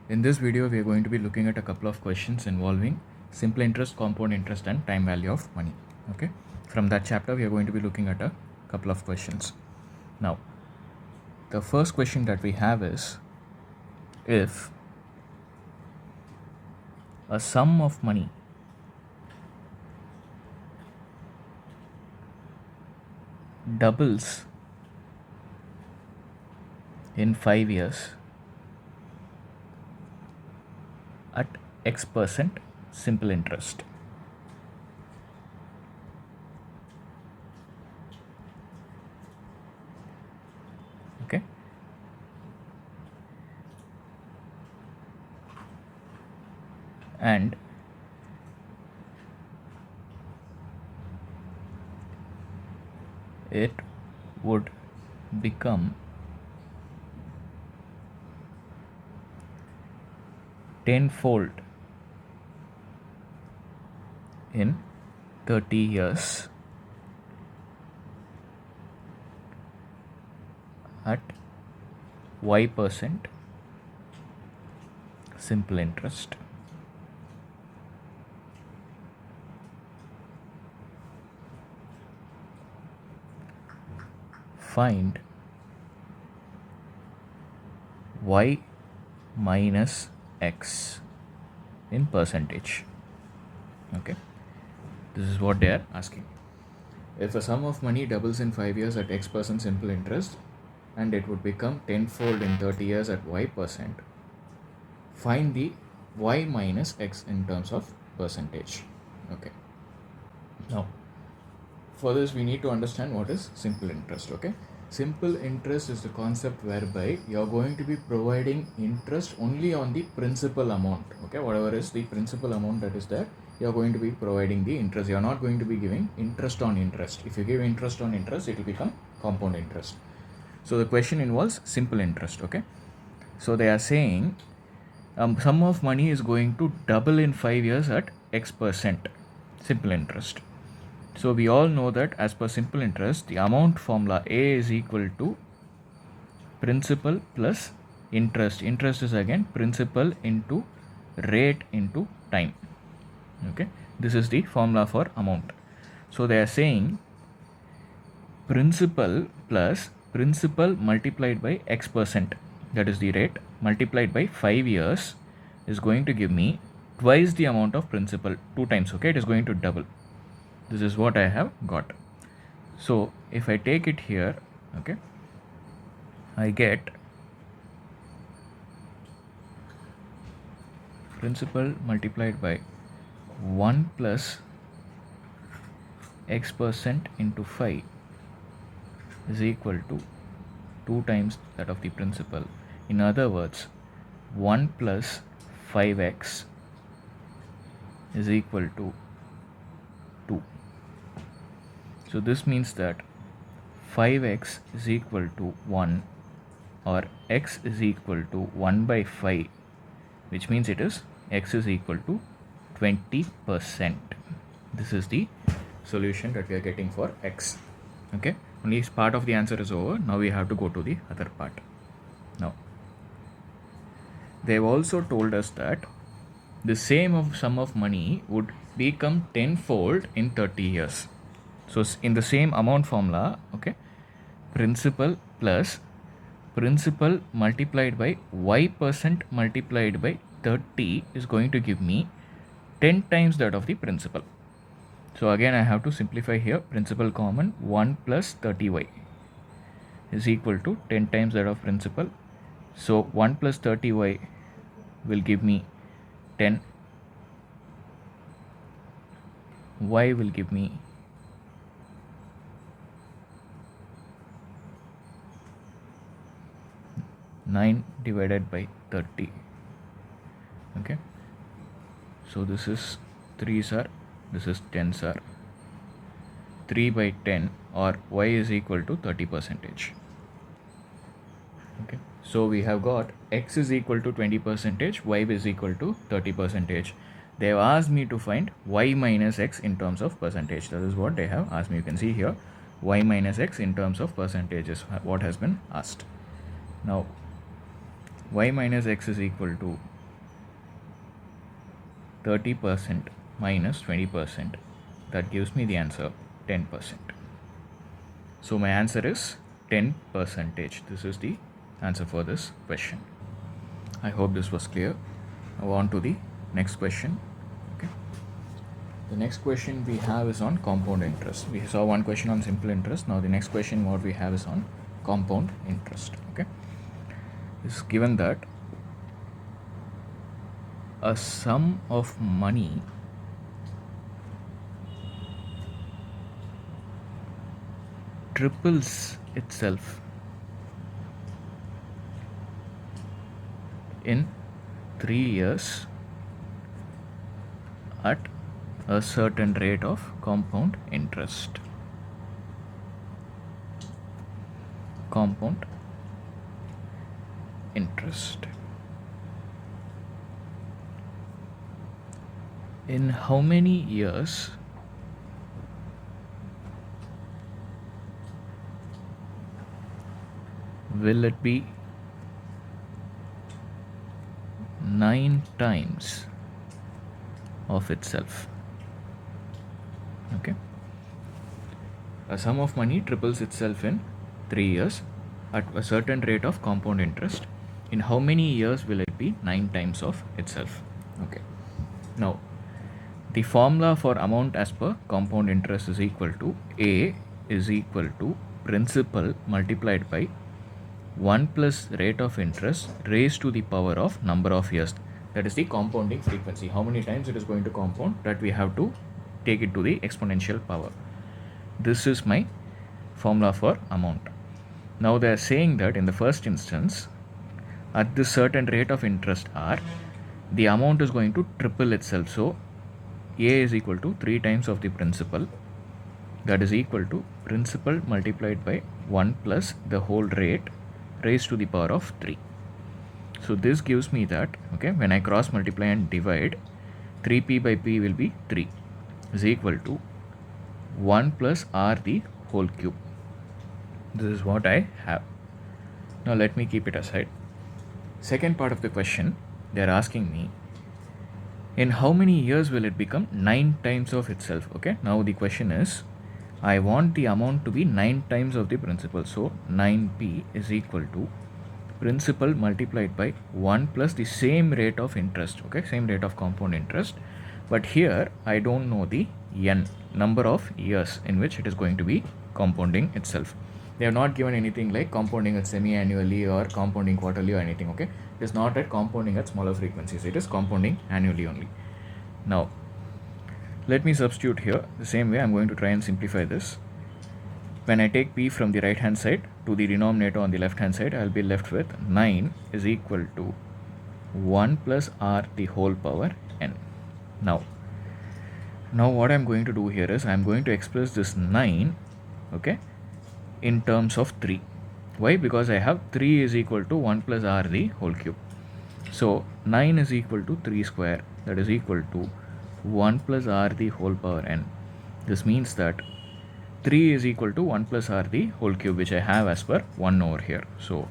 In this video, we are going to be looking at a couple of questions involving simple interest, compound interest, and time value of money. Okay, from that chapter, we are going to be looking at a couple of questions. Now, the first question that we have is, if a sum of money doubles in 5 years at X% simple interest. Okay, and it would become tenfold in 30 years at Y% simple interest. Find Y minus X in percentage. Okay, this is what they are asking. If a sum of money doubles in 5 years at X% simple interest and it would become tenfold in 30 years at Y%, find the Y minus X in terms of percentage. Okay, now for this we need to understand what is simple interest. Okay, simple interest is the concept whereby you're going to be providing interest only on the principal amount. Okay, whatever is the principal amount that is there, you're going to be providing the interest. You're not going to be giving interest on interest. If you give interest on interest, it will become compound interest. So the question involves simple interest. Okay, so they are saying sum of money is going to double in 5 years at X% simple interest. So we all know that as per simple interest, the amount formula A is equal to principal plus interest. Interest is again principal into rate into time. Okay, this is the formula for amount. So they are saying principal plus principal multiplied by X%, that is the rate, multiplied by 5 years is going to give me twice the amount of principal, 2 times. Okay, it is going to double. This is what I have got. So if I take it here, okay, I get principal multiplied by 1 plus X% into 5 is equal to 2 times that of the principal. In other words, 1 plus 5x is equal to 2. So this means that 5x is equal to 1, or x is equal to 1 by 5, which means it is x is equal to 20%. This is the solution that we are getting for x. Okay, only part of the answer is over. Now we have to go to the other part. Now they've also told us that the same sum of money would become tenfold in 30 years. So in the same amount formula, okay, principal plus principal multiplied by Y% multiplied by 30 is going to give me 10 times that of the principal. So again I have to simplify here. Principal common, 1 plus 30y is equal to 10 times that of principal. So 1 plus 30y will give me 10. Y will give me 9 divided by 30. Okay, so this is 3s are, this is 10s are, 3 by 10, or y is equal to 30%. Okay, so we have got x is equal to 20%, y is equal to 30%. They have asked me to find y minus x in terms of percentage. That is what they have asked me. You can see here y minus x in terms of percentage is what has been asked. Now y minus x is equal to 30% minus 20%. That gives me the answer 10%. So my answer is 10%. This is the answer for this question. I hope this was clear. Now on to the next question. Okay. The next question we have is on compound interest. We saw one question on simple interest. Now the next question what we have is on compound interest. Okay. It's given that a sum of money triples itself in 3 years at a certain rate of compound interest. Compound interest. In how many years will it be 9 times of itself? Okay. A sum of money triples itself in 3 years at a certain rate of compound interest. In how many years will it be 9 times of itself? Okay. Now, the formula for amount as per compound interest is equal to A is equal to principal multiplied by 1 plus rate of interest raised to the power of number of years. That is the compounding frequency. How many times it is going to compound, that we have to take it to the exponential power. This is my formula for amount. Now they are saying that in the first instance, at this certain rate of interest R, the amount is going to triple itself. So A is equal to 3 times of the principal. That is equal to principal multiplied by 1 plus the whole rate raised to the power of 3. So this gives me that, okay, when I cross multiply and divide, 3p by p will be 3 is equal to 1 plus r the whole cube. This is what I have. Now let me keep it aside. Second part of the question, they are asking me, in how many years will it become 9 times of itself? Okay, now the question is, I want the amount to be 9 times of the principal. So 9p is equal to principal multiplied by 1 plus the same rate of interest. Okay, same rate of compound interest. But here I don't know the n, number of years in which it is going to be compounding itself. They have not given anything like compounding at semi-annually or compounding quarterly or anything. Okay, it is not at compounding at smaller frequencies. It is compounding annually only. Now let me substitute here the same way. I'm going to try and simplify this. When I take p from the right hand side to the denominator on the left hand side, I'll be left with 9 is equal to 1 plus r the whole power n. Now what I'm going to do here is I'm going to express this 9, okay, in terms of 3. Why? Because I have 3 is equal to 1 plus r the whole cube. So 9 is equal to 3 square, that is equal to 1 plus r the whole power n. This means that 3 is equal to 1 plus r the whole cube, which I have as per 1 over here. So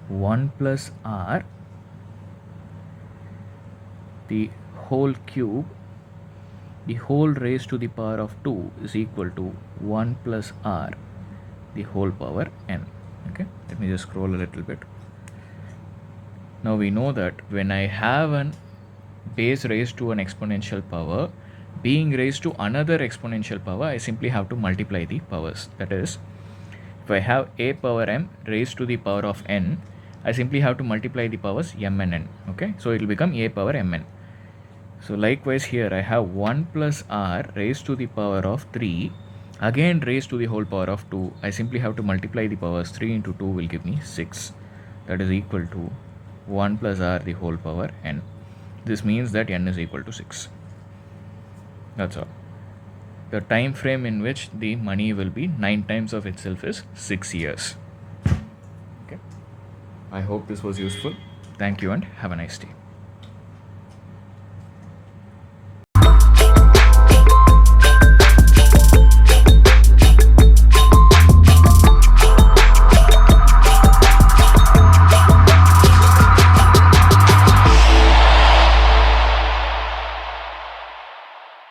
1 plus r the whole cube, the whole raised to the power of 2 is equal to 1 plus r the whole power n. Okay, let me just scroll a little bit. Now we know that when I have an base raised to an exponential power being raised to another exponential power, I simply have to multiply the powers. That is, if I have a power m raised to the power of n, I simply have to multiply the powers m and n. Okay, so it will become a power mn. So likewise here I have 1 plus r raised to the power of 3, again raised to the whole power of 2. I simply have to multiply the powers. 3 into 2 will give me 6. That is equal to 1 plus r the whole power n. This means that n is equal to 6. That's all. The time frame in which the money will be 9 times of itself is 6 years. Okay. I hope this was useful. Thank you and have a nice day.